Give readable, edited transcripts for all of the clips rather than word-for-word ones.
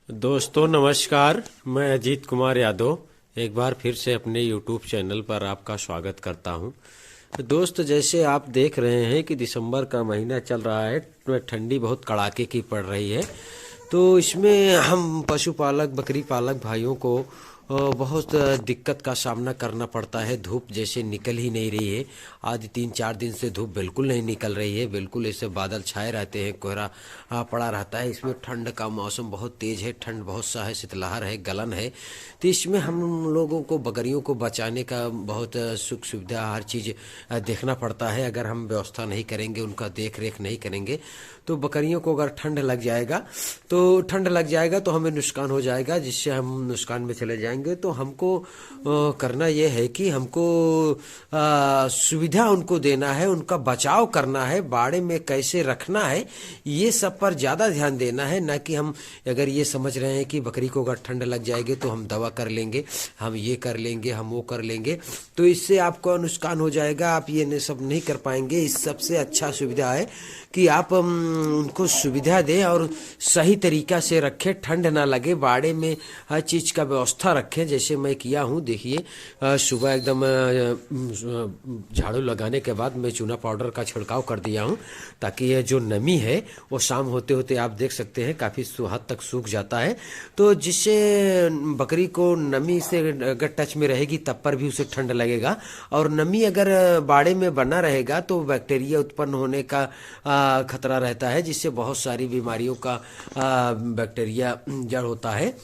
दोस्तों नमस्कार। मैं अजीत कुमार यादव एक बार फिर से अपने YouTube चैनल पर आपका स्वागत करता हूं। तो दोस्त, जैसे आप देख रहे हैं कि दिसंबर का महीना चल रहा है, तो ठंडी बहुत कड़ाके की पड़ रही है। तो इसमें हम पशुपालक बकरी पालक भाइयों को बहुत दिक्कत का सामना करना पड़ता है। धूप जैसे निकल ही नहीं रही है। आज 3-4 दिन से धूप बिल्कुल नहीं निकल रही है। बिल्कुल ऐसे बादल छाए रहते हैं, कोहरा पड़ा रहता है। इसमें ठंड का मौसम बहुत तेज है, ठंड बहुत सा है, शीतलहर है, गलन है। तो इसमें हम लोगों को बकरियों को बचाने का बहुत सुख सुविधा हर चीज़ देखना पड़ता है। अगर हम व्यवस्था नहीं करेंगे, उनका देख रेख नहीं करेंगे, तो बकरियों को अगर ठंड लग जाएगा तो हमें नुकसान हो जाएगा, जिससे हम नुकसान में चले जाएंगे। तो हमको करना यह है कि हमको सुविधा उनको देना है, उनका बचाव करना है, बाड़े में कैसे रखना है, ये सब पर ज़्यादा ध्यान देना है। ना कि हम अगर ये समझ रहे हैं कि बकरी को अगर ठंड लग जाएगी तो हम दवा कर लेंगे, हम ये कर लेंगे, हम वो कर लेंगे, तो इससे आपको नुकसान हो जाएगा। आप ये सब नहीं कर पाएंगे। इस सबसे अच्छा सुविधा है कि आप उनको सुविधा दें और सही तरीका से रखें, ठंड ना लगे, बाड़े में हर चीज़ का व्यवस्था रखें। जैसे मैं किया हूँ, देखिए सुबह एकदम झाड़ू लगाने के बाद मैं चूना पाउडर का छिड़काव कर दिया हूँ, ताकि ये जो नमी है वो शाम होते होते आप देख सकते हैं काफ़ी हद तक सूख जाता है। तो जिससे बकरी को नमी से अगर टच में रहेगी तब पर भी उसे ठंड लगेगा। और नमी अगर बाड़े में बना रहेगा तो बैक्टीरिया उत्पन्न होने का खतरा रहता है, जिससे बहुत सारी बीमारियों का बैक्टीरिया जड़ होता है।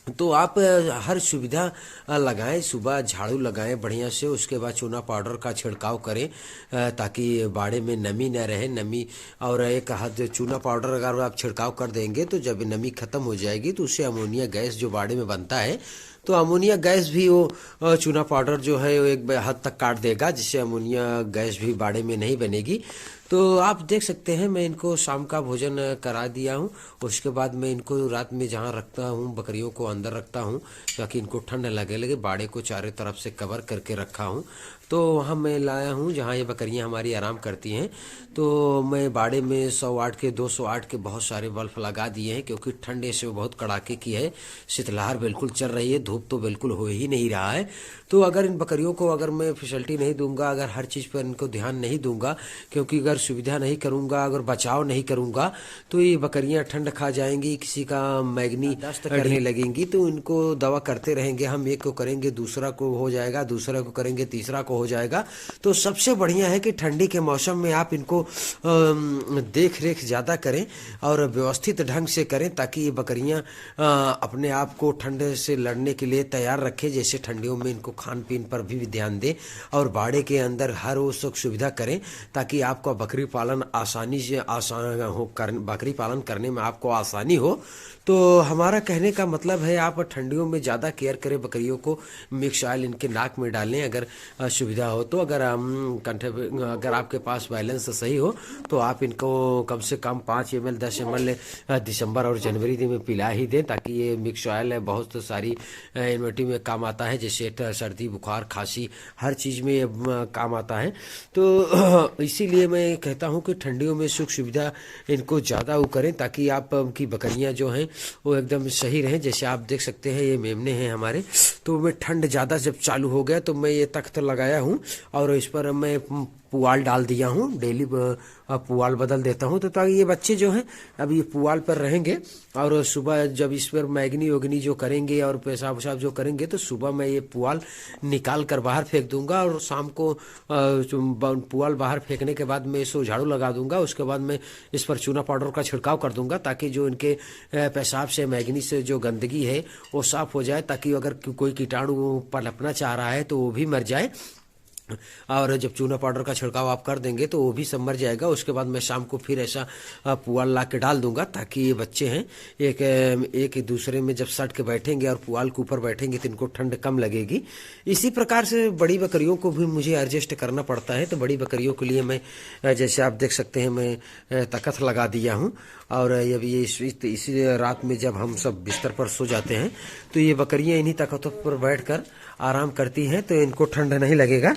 तो आप हर सुविधा लगाएं, सुबह झाड़ू लगाएं बढ़िया से, उसके बाद चूना पाउडर का छिड़काव करें ताकि बाड़े में नमी न रहे। नमी और एक हद चूना पाउडर अगर आप छिड़काव कर देंगे तो जब नमी खत्म हो जाएगी तो उससे अमोनिया गैस जो बाड़े में बनता है, तो अमोनिया गैस भी वो चूना पाउडर जो है वो एक हद तक काट देगा, जिससे अमोनिया गैस भी बाड़े में नहीं बनेगी। तो आप देख सकते हैं मैं इनको शाम का भोजन करा दिया हूँ। उसके बाद मैं इनको रात में जहाँ रखता हूँ, बकरियों को अंदर रखता हूँ ताकि इनको ठंड लगे। बाड़े को चारों तरफ से कवर करके रखा हूँ। तो वहाँ मैं लाया हूँ जहाँ ये बकरियाँ हमारी आराम करती हैं। तो मैं बाड़े में 100 वाट के 200 वाट के बहुत सारे बल्ब लगा दिए हैं, क्योंकि ठंड ऐसे बहुत कड़ाके की है, शीतलहर बिल्कुल चल रही है, धूप तो बिल्कुल हो ही नहीं रहा है। तो अगर इन बकरियों को अगर मैं फैसिलिटी नहीं दूंगा, अगर हर चीज़ पर इनको ध्यान नहीं दूंगा, क्योंकि अगर सुविधा नहीं करूंगा, अगर बचाव नहीं करूंगा, तो ये बकरियां ठंड खा जाएंगी, किसी का मैग्नी दस्त करने लगेंगी। तो इनको दवा करते रहेंगे हम, एक को करेंगे दूसरा को हो जाएगा, दूसरा को करेंगे तीसरा को हो जाएगा। तो सबसे बढ़िया है कि ठंडी के मौसम में आप इनको देख रेख ज़्यादा करें और व्यवस्थित ढंग से करें, ताकि ये बकरियां अपने आप को ठंड से लड़ने के लिए तैयार रखें। जैसे ठंडियों में इनको खान पीन पर भी ध्यान दें और बाड़े के अंदर हर वो सुख सुविधा करें, ताकि आपका बकरी पालन आसानी से बकरी पालन करने में आपको आसानी हो। तो हमारा कहने का मतलब है, आप ठंडियों में ज़्यादा केयर करें बकरियों को। मिक्स ऑयल इनके नाक में डालें अगर सुविधा हो तो। अगर अगर आपके पास बैलेंस सही हो तो आप इनको कम से कम 5 ml 10 ml दिसंबर और जनवरी में पिला ही दें, ताकि ये मिक्स ऑयल है बहुत सारी इम्यूनिटी में काम आता है, जैसे सर्दी बुखार खांसी हर चीज़ में ये काम आता है। तो इसीलिए मैं कहता हूँ कि ठंडियों में सुख सुविधा इनको ज़्यादा वो करें, ताकि आप की बकरियाँ जो हैं वो एकदम सही रहें। जैसे आप देख सकते हैं ये मेमने हैं हमारे। तो मैं ठंड ज़्यादा जब चालू हो गया तो मैं ये तख्त लगाया हूँ और इस पर मैं पुआल डाल दिया हूँ। डेली पुआल बदल देता हूँ, तो ताकि ये बच्चे जो हैं अब ये पुआल पर रहेंगे। और सुबह जब इस पर मैगनी वगनी जो करेंगे और पेशाब वशाब जो करेंगे, तो सुबह मैं ये पुआल निकाल कर बाहर फेंक दूंगा और शाम को पुआल बाहर फेंकने के बाद मैं इसको झाड़ू लगा दूंगा। उसके बाद मैं इस पर चूना पाउडर का छिड़काव कर दूंगा, ताकि जो इनके पेशाब से मैगनी से जो गंदगी है वो साफ हो जाए, ताकि अगर कोई कीटाणु पनपना चाह रहा है तो वो भी मर जाए। और जब चूना पाउडर का छिड़काव आप कर देंगे तो वो भी सब मर जाएगा। उसके बाद मैं शाम को फिर ऐसा पुआल ला के डाल दूंगा, ताकि ये बच्चे हैं एक दूसरे में जब सट के बैठेंगे और पुआल के ऊपर बैठेंगे तो इनको ठंड कम लगेगी। इसी प्रकार से बड़ी बकरियों को भी मुझे एडजस्ट करना पड़ता है। तो बड़ी बकरियों के लिए मैं जैसे आप देख सकते हैं मैं तख्त लगा दिया हूँ। और अब ये इसी रात में जब हम सब बिस्तर पर सो जाते हैं तो ये बकरियां इन्हीं तख्तों पर बैठकर आराम करती हैं, तो इनको ठंड नहीं लगेगा।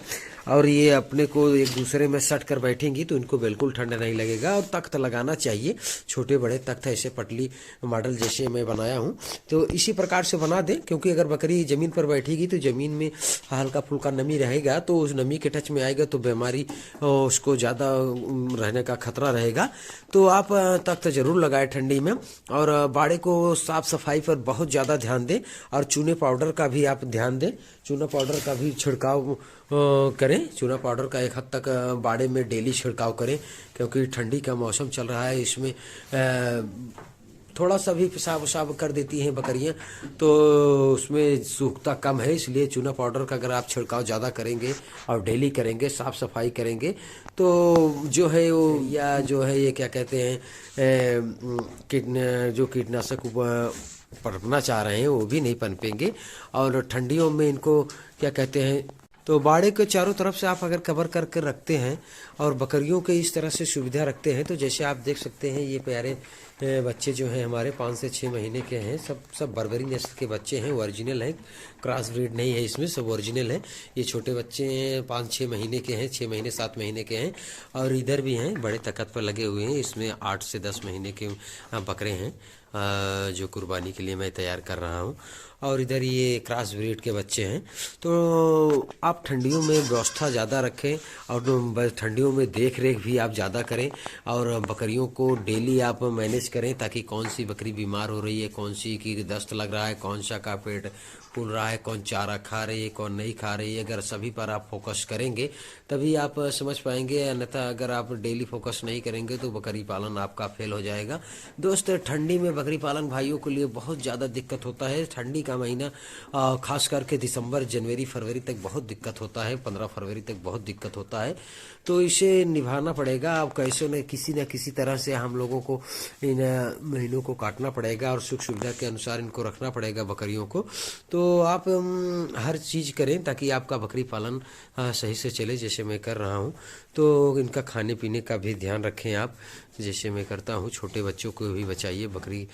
और ये अपने को एक दूसरे में सट कर बैठेंगी तो इनको बिल्कुल ठंड नहीं लगेगा। और तख्त लगाना चाहिए, छोटे बड़े तख्त ऐसे पटली मॉडल जैसे मैं बनाया हूँ तो इसी प्रकार से बना दें, क्योंकि अगर बकरी ज़मीन पर बैठेगी तो ज़मीन में हल्का फुल्का नमी रहेगा तो उस नमी के टच में आएगा तो बीमारी उसको ज़्यादा रहने का खतरा रहेगा। तो आप तख्त जरूर लगाए ठंडी में। और बाड़े को साफ सफाई पर बहुत ज़्यादा ध्यान दें और चूने पाउडर का भी आप ध्यान दें, चूना पाउडर का भी छिड़काव करें। चूना पाउडर का एक हद तक बाड़े में डेली छिड़काव करें, क्योंकि ठंडी का मौसम चल रहा है, इसमें थोड़ा सा भी पेशाब वसाब कर देती हैं बकरियां तो उसमें सूखता कम है, इसलिए चूना पाउडर का अगर आप छिड़काव ज़्यादा करेंगे और डेली करेंगे, साफ़ सफाई करेंगे तो जो है वो या जो है ये क्या कहते हैं जो कीटनाशक पनपना चाह रहे हैं वो भी नहीं पनपेंगे। और ठंडियों में इनको क्या कहते हैं, तो बाड़े के चारों तरफ से आप अगर कवर करके रखते हैं और बकरियों के इस तरह से सुविधा रखते हैं तो जैसे आप देख सकते हैं ये प्यारे बच्चे जो हैं हमारे 5 से 6 महीने के हैं, सब बर्बरी नस्ल के बच्चे हैं, ओरिजिनल हैं, क्रॉस ब्रीड नहीं है इसमें, सब ओरिजिनल है। ये छोटे बच्चे हैं 5-6 महीने के हैं, 6 महीने 7 महीने के हैं। और इधर भी हैं बड़े तकत पर लगे हुए हैं, इसमें 8 से 10 महीने के बकरे हैं जो कुर्बानी के लिए मैं तैयार कर रहा हूँ। और इधर ये क्रॉस ब्रीड के बच्चे हैं। तो आप ठंडियों में व्यवस्था ज़्यादा रखें और ठंडियों में देख रेख भी आप ज़्यादा करें और बकरियों को डेली आप मैनेज करें ताकि कौन सी बकरी बीमार हो रही है, कौन सी की दस्त लग रहा है, कौन सा का पेट फूल रहा है, कौन चारा खा रही है, कौन नहीं खा रही है। अगर सभी पर आप फोकस करेंगे तभी आप समझ पाएंगे, अन्यथा अगर आप डेली फोकस नहीं करेंगे तो बकरी पालन आपका फेल हो जाएगा। दोस्त ठंडी में बकरी पालन भाइयों के लिए बहुत ज़्यादा दिक्कत होता है। ठंडी का महीना खास करके दिसंबर जनवरी फरवरी तक बहुत दिक्कत होता है, 15 फरवरी तक बहुत दिक्कत होता है। तो इसे निभाना पड़ेगा, अब कैसे न किसी तरह से हम लोगों को इन महीनों को काटना पड़ेगा और सुख सुविधा के अनुसार इनको रखना पड़ेगा बकरियों को। तो आप हर चीज़ करें ताकि आपका बकरी पालन सही से चले, जैसे मैं कर रहा हूँ। तो इनका खाने पीने का भी ध्यान रखें आप, जैसे मैं करता हूँ। छोटे बच्चों को भी बचाइए, बकरी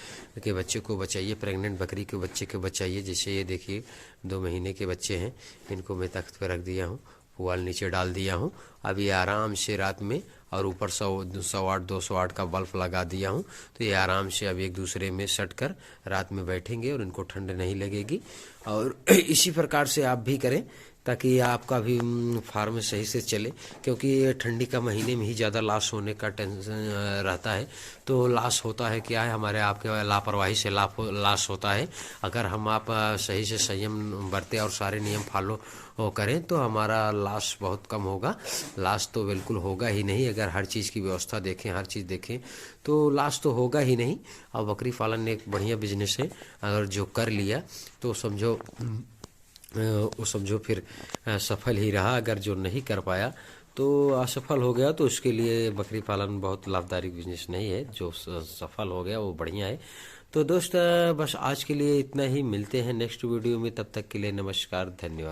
के बच्चे को बचाइए, प्रेग्नेंट बकरी के बच्चे को बचाइए। जैसे ये देखिए 2 महीने के बच्चे हैं, इनको मैं तख्त पर रख दिया हूँ, पुआल नीचे डाल दिया हूँ। अब ये आराम से रात में और ऊपर 100-200 का बल्ब लगा दिया हूँ, तो ये आराम से अब एक दूसरे में सट कर रात में बैठेंगे और इनको ठंड नहीं लगेगी। और इसी प्रकार से आप भी करें ताकि आपका भी फार्म सही से चले, क्योंकि ठंडी का महीने में ही ज़्यादा लॉस होने का टेंशन रहता है। तो लॉस होता है क्या है, हमारे आपके लापरवाही से लॉस होता है। अगर हम आप सही से संयम बरतें और सारे नियम फॉलो करें तो हमारा लॉस बहुत कम होगा। लॉस तो बिल्कुल होगा ही नहीं, अगर हर चीज़ की व्यवस्था देखें, हर चीज़ देखें तो लॉस तो होगा ही नहीं। और बकरी पालन एक बढ़िया बिजनेस है, अगर जो कर लिया तो समझो फिर सफल ही रहा। अगर जो नहीं कर पाया तो असफल हो गया, तो उसके लिए बकरी पालन बहुत लाभदायक बिजनेस नहीं है। जो सफल हो गया वो बढ़िया है। तो दोस्त बस आज के लिए इतना ही, मिलते हैं नेक्स्ट वीडियो में, तब तक के लिए नमस्कार, धन्यवाद।